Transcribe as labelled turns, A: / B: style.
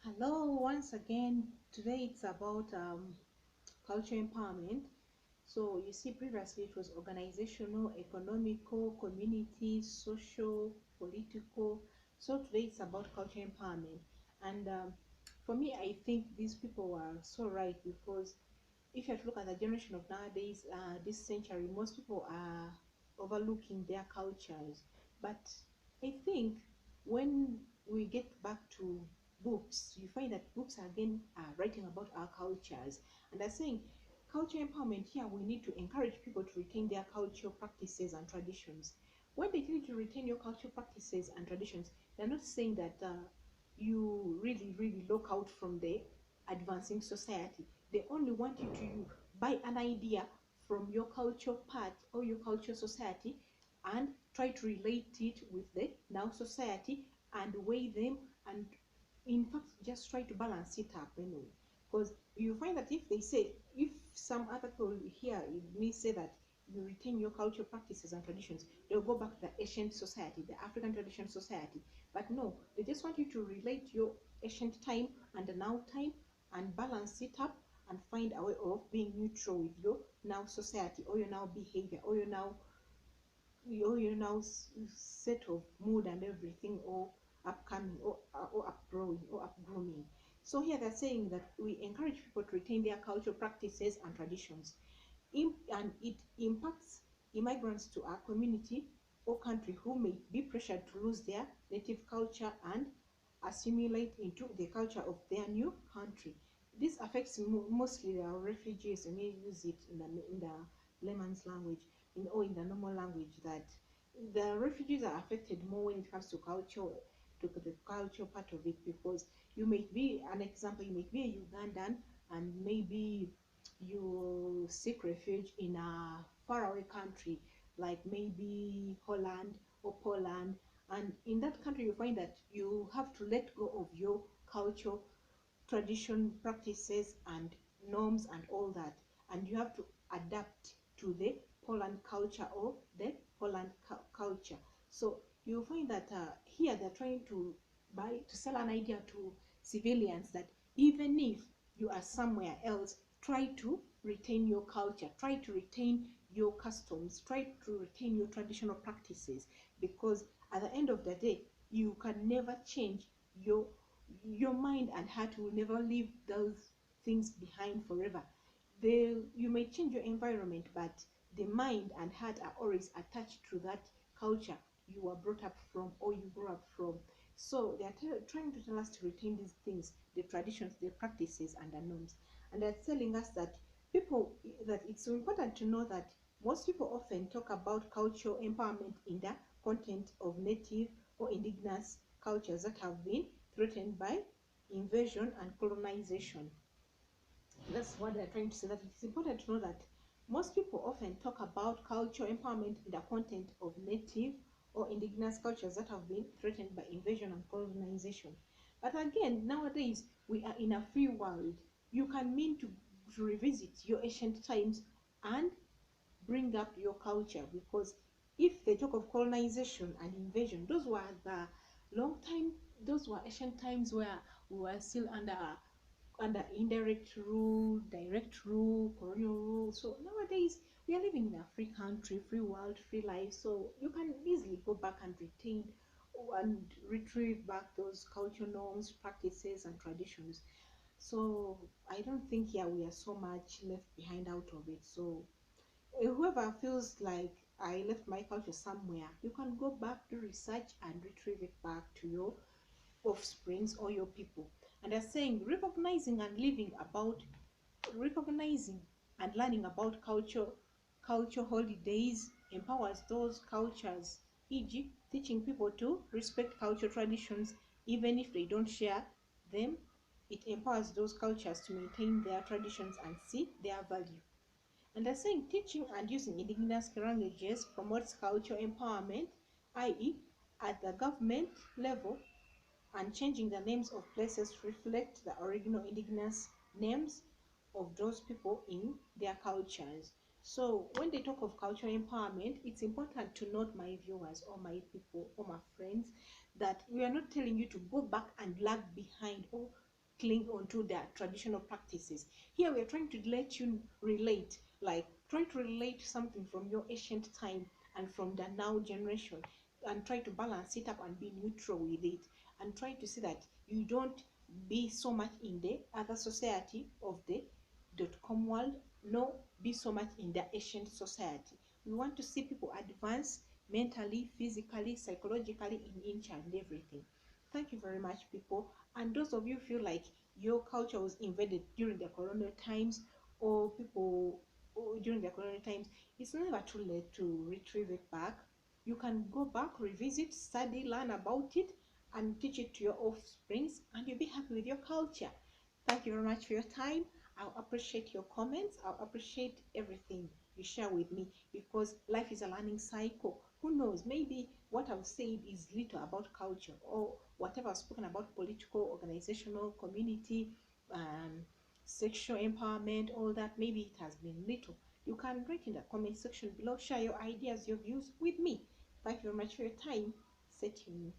A: Hello, once again. Today it's about culture empowerment. So you see, previously it was organizational, economical, community, social, political. So today it's about culture empowerment. And for me, I think these people were so right because if you have to look at the generation of nowadays, this century, most people are overlooking their cultures. But I think when we get back to books, you find that books again are writing about our cultures, and they're saying culture empowerment here. We need to encourage people to retain their cultural practices and traditions. When they tell you to retain your cultural practices and traditions, they're not saying that you really look out from the advancing society. They only want you to buy an idea from your cultural part or your cultural society and try to relate it with the now society and weigh them, and in fact just try to balance it up anyway. Because you find that if they say, if some other people here may say that you retain your cultural practices and traditions, they'll go back to the ancient society, the African traditional society. But no, they just want you to relate your ancient time and the now time and balance it up and find a way of being neutral with your now society or your now behavior or your now set of mood and everything, or upcoming or upgrowing or upgrooming. So here they're saying that we encourage people to retain their cultural practices and traditions, and it impacts immigrants to our community or country who may be pressured to lose their native culture and assimilate into the culture of their new country. This affects mostly our refugees, and we use it in the layman's language, or in the normal language, that the refugees are affected more when it comes to culture, to the cultural part of it, because you may be an example, you may be a Ugandan and maybe you seek refuge in a faraway country like maybe Holland or Poland, and in that country you find that you have to let go of your culture, tradition, practices and norms and all that, and you have to adapt to the Poland culture or the Poland culture. So you find that here they're trying to sell an idea to civilians that even if you are somewhere else, try to retain your culture, try to retain your customs, try to retain your traditional practices, because at the end of the day you can never change your mind and heart will never leave those things behind forever. You may change your environment, but the mind and heart are always attached to that culture you were brought up from or you grew up from. So they are trying to tell us to retain these things, the traditions, the practices and the norms, and they're telling us that people that it's so important to know that most people often talk about cultural empowerment in the content of native or indigenous cultures that have been threatened by invasion and colonization. That's what they're trying to say, that it's important to know that most people often talk about cultural empowerment in the content of native or indigenous cultures that have been threatened by invasion and colonization. But again, nowadays we are in a free world. You can mean to revisit your ancient times and bring up your culture, because if they talk of colonization and invasion, those were the long time, those were ancient times where we were still under indirect rule, direct rule, colonial rule. So nowadays we are living in a free country, free world, free life. So you can easily go back and retain and retrieve back those cultural norms, practices, and traditions. So I don't think here we are so much left behind out of it. So whoever feels like I left my culture somewhere, you can go back, do research, and retrieve it back to your offsprings or your people. And they're saying recognizing and learning about culture holidays empowers those cultures, e.g., teaching people to respect cultural traditions even if they don't share them. It empowers those cultures to maintain their traditions and see their value. And they're saying teaching and using indigenous languages promotes cultural empowerment, i.e., at the government level, and changing the names of places to reflect the original indigenous names of those people in their cultures. So when they talk of cultural empowerment, it's important to note, my viewers or my people or my friends, that we are not telling you to go back and lag behind or cling onto their traditional practices. Here we are trying to let you relate, like try to relate something from your ancient time and from the now generation, and try to balance it up and be neutral with it, and try to see that you don't be so much in the other society of the .com world, no, be so much in the ancient society. We want to see people advance mentally, physically, psychologically in each and everything. Thank you very much, people. And those of you feel like your culture was invaded during the colonial times, or people during the colonial times, it's never too late to retrieve it back. You can go back, revisit, study, learn about it, and teach it to your offsprings, and you'll be happy with your culture. Thank you very much for your time. I'll appreciate your comments. I'll appreciate everything you share with me, because life is a learning cycle. Who knows? Maybe what I've said is little about culture, or whatever I've spoken about political, organizational, community, um, sexual empowerment, all that. Maybe it has been little. You can write in the comment section below, share your ideas, your views with me. Thank you very much for your time. Stay tuned.